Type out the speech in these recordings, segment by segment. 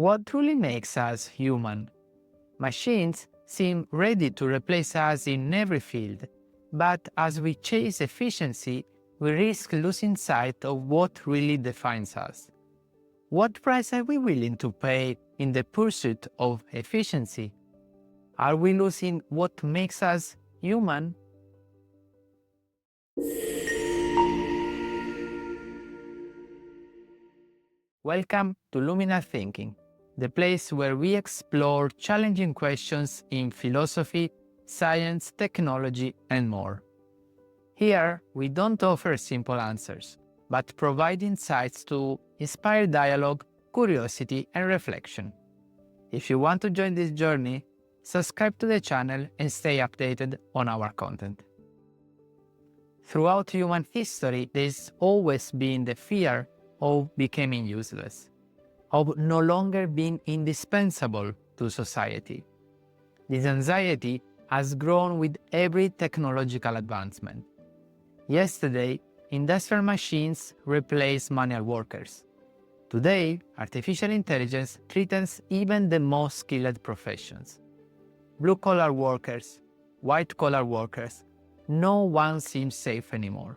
What truly makes us human? Machines seem ready to replace us in every field, but as we chase efficiency, we risk losing sight of what really defines us. What price are we willing to pay in the pursuit of efficiency? Are we losing what makes us human? Welcome to Luminal Thinking, the place where we explore challenging questions in philosophy, science, technology, and more. Here, we don't offer simple answers, but provide insights to inspire dialogue, curiosity, and reflection. If you want to join this journey, subscribe to the channel and stay updated on our content. Throughout human history, there's always been the fear of becoming useless, of no longer being indispensable to society. This anxiety has grown with every technological advancement. Yesterday, industrial machines replaced manual workers. Today, artificial intelligence threatens even the most skilled professions. Blue-collar workers, white-collar workers, no one seems safe anymore.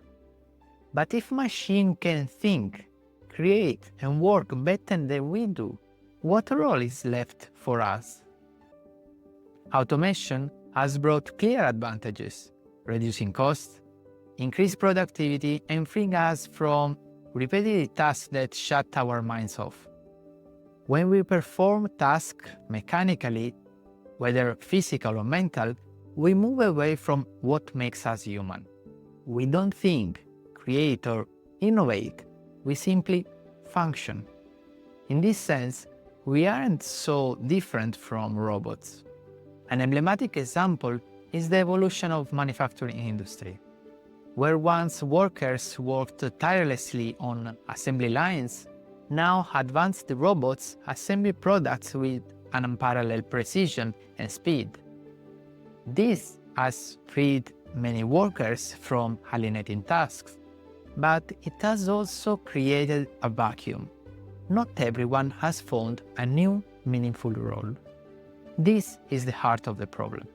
But if machine can think, create, and work better than we do, what role is left for us? Automation has brought clear advantages, reducing costs, increased productivity, and freeing us from repetitive tasks that shut our minds off. When we perform tasks mechanically, whether physical or mental, we move away from what makes us human. We don't think, create, or innovate. We simply function. In this sense, we aren't so different from robots. An emblematic example is the evolution of manufacturing industry. Where once workers worked tirelessly on assembly lines, now advanced robots assemble products with an unparalleled precision and speed. This has freed many workers from alienating tasks, but it has also created a vacuum. Not everyone has found a new, meaningful role. This is the heart of the problem.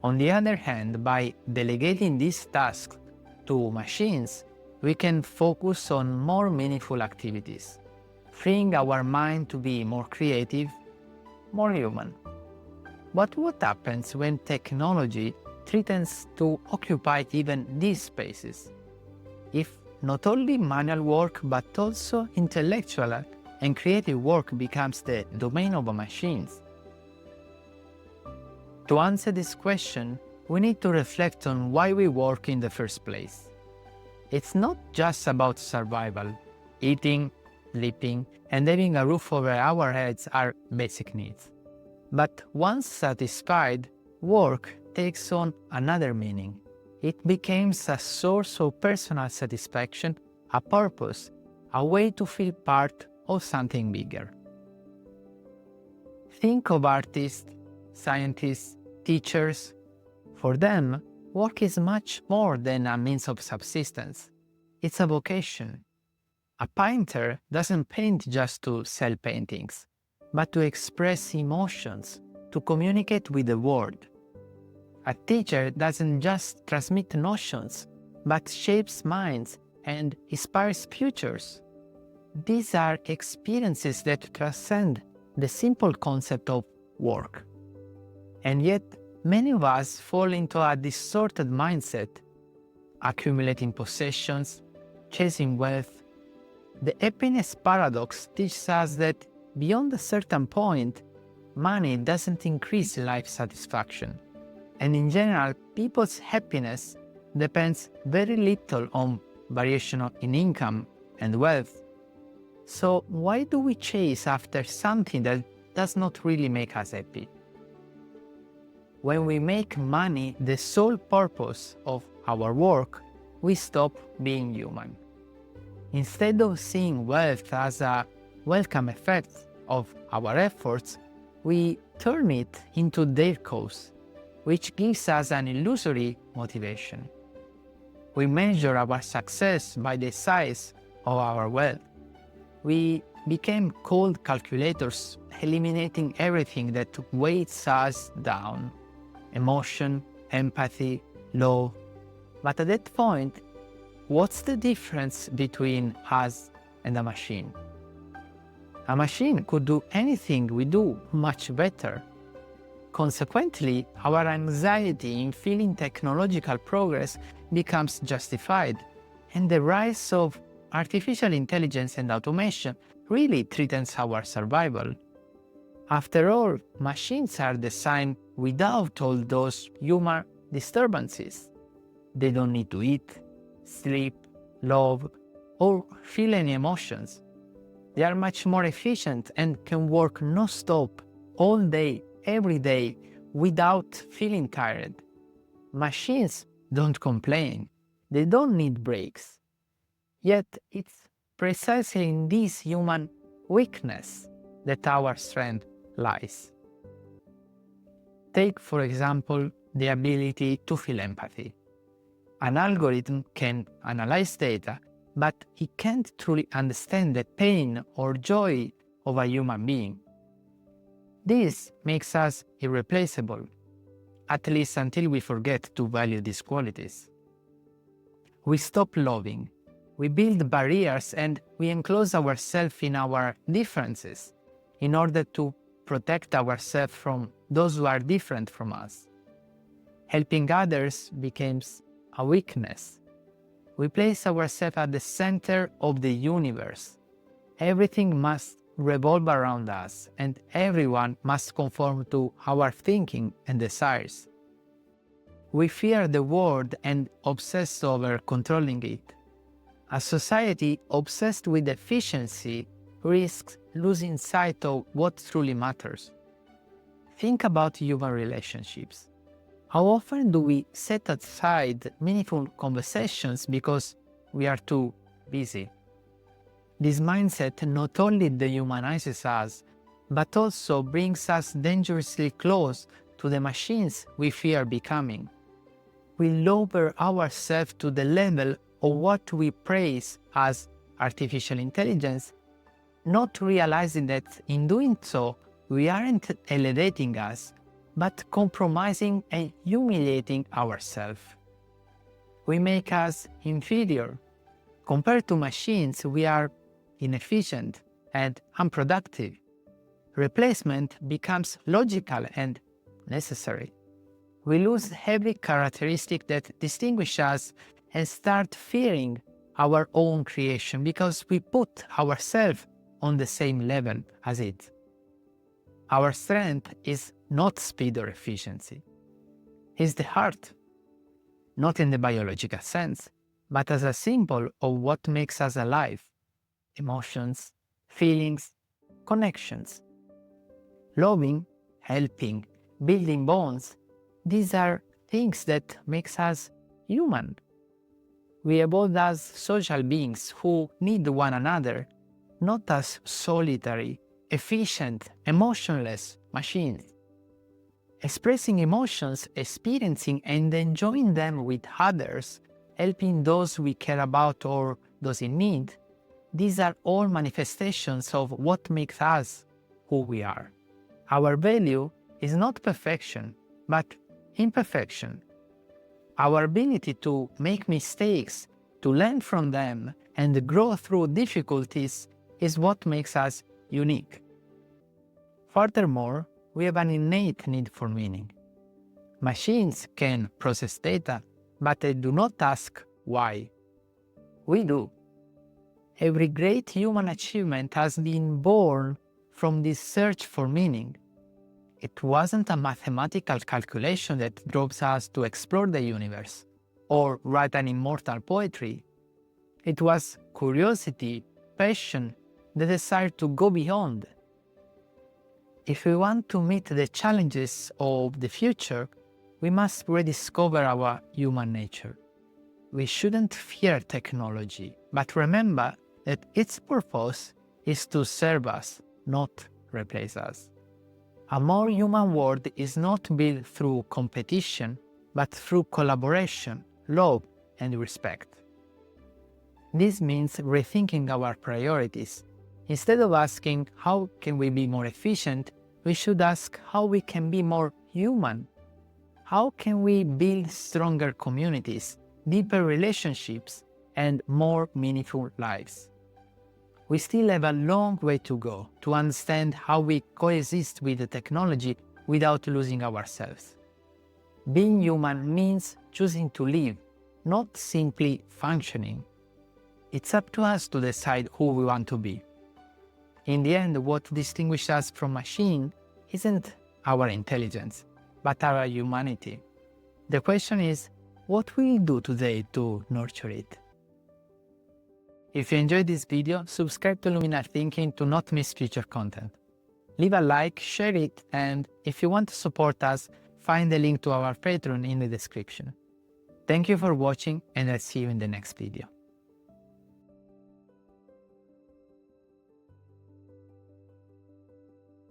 On the other hand, by delegating these tasks to machines, we can focus on more meaningful activities, freeing our mind to be more creative, more human. But what happens when technology threatens to occupy even these spaces? If not only manual work but also intellectual and creative work becomes the domain of machines? To answer this question, we need to reflect on why we work in the first place. It's not just about survival. Eating, sleeping, and having a roof over our heads are basic needs. But once satisfied, work takes on another meaning. It becomes a source of personal satisfaction, a purpose, a way to feel part of something bigger. Think of artists, scientists, teachers. For them, work is much more than a means of subsistence. It's a vocation. A painter doesn't paint just to sell paintings, but to express emotions, to communicate with the world. A teacher doesn't just transmit notions, but shapes minds and inspires futures. These are experiences that transcend the simple concept of work. And yet, many of us fall into a distorted mindset, accumulating possessions, chasing wealth. The happiness paradox teaches us that beyond a certain point, money doesn't increase life satisfaction. And in general, people's happiness depends very little on variation in income and wealth. So why do we chase after something that does not really make us happy? When we make money the sole purpose of our work, we stop being human. Instead of seeing wealth as a welcome effect of our efforts, we turn it into their cause, which gives us an illusory motivation. We measure our success by the size of our wealth. We became cold calculators, eliminating everything that weights us down: emotion, empathy, love. But at that point, what's the difference between us and a machine? A machine could do anything we do much better. Consequently, our anxiety in feeling technological progress becomes justified, and the rise of artificial intelligence and automation really threatens our survival. After all, machines are designed without all those human disturbances. They don't need to eat, sleep, love, or feel any emotions. They are much more efficient and can work non-stop all day, every day, without feeling tired. Machines don't complain. They don't need breaks. Yet it's precisely in this human weakness that our strength lies. Take, for example, the ability to feel empathy. An algorithm can analyze data, but it can't truly understand the pain or joy of a human being. This makes us irreplaceable, at least until we forget to value these qualities. We stop loving, we build barriers, and we enclose ourselves in our differences in order to protect ourselves from those who are different from us. Helping others becomes a weakness. We place ourselves at the center of the universe. Everything must revolve around us, and everyone must conform to our thinking and desires. We fear the world and obsess over controlling it. A society obsessed with efficiency risks losing sight of what truly matters. Think about human relationships. How often do we set aside meaningful conversations because we are too busy? This mindset not only dehumanizes us, but also brings us dangerously close to the machines we fear becoming. We lower ourselves to the level of what we praise as artificial intelligence, not realizing that in doing so, we aren't elevating us, but compromising and humiliating ourselves. We make us inferior. Compared to machines, we are inefficient and unproductive. Replacement becomes logical and necessary. We lose every characteristic that distinguishes us and start fearing our own creation because we put ourselves on the same level as it. Our strength is not speed or efficiency. It's the heart, not in the biological sense, but as a symbol of what makes us alive: emotions, feelings, connections. Loving, helping, building bonds, these are things that makes us human. We evolved as social beings who need one another, not as solitary, efficient, emotionless machines. Expressing emotions, experiencing and enjoying them with others, helping those we care about or those in need, these are all manifestations of what makes us who we are. Our value is not perfection, but imperfection. Our ability to make mistakes, to learn from them, and grow through difficulties is what makes us unique. Furthermore, we have an innate need for meaning. Machines can process data, but they do not ask why. We do. Every great human achievement has been born from this search for meaning. It wasn't a mathematical calculation that drove us to explore the universe or write an immortal poetry. It was curiosity, passion, the desire to go beyond. If we want to meet the challenges of the future, we must rediscover our human nature. We shouldn't fear technology, but remember that its purpose is to serve us, not replace us. A more human world is not built through competition, but through collaboration, love, and respect. This means rethinking our priorities, Instead of asking how can we be more efficient, we should ask how we can be more human. How can we build stronger communities, deeper relationships, and more meaningful lives? We still have a long way to go to understand how we coexist with the technology without losing ourselves. Being human means choosing to live, not simply functioning. It's up to us to decide who we want to be. In the end, what distinguishes us from machine isn't our intelligence, but our humanity. The question is, what will you do today to nurture it? If you enjoyed this video, subscribe to Luminar Thinking to not miss future content. Leave a like, share it, and if you want to support us, find the link to our Patreon in the description. Thank you for watching, and I'll see you in the next video.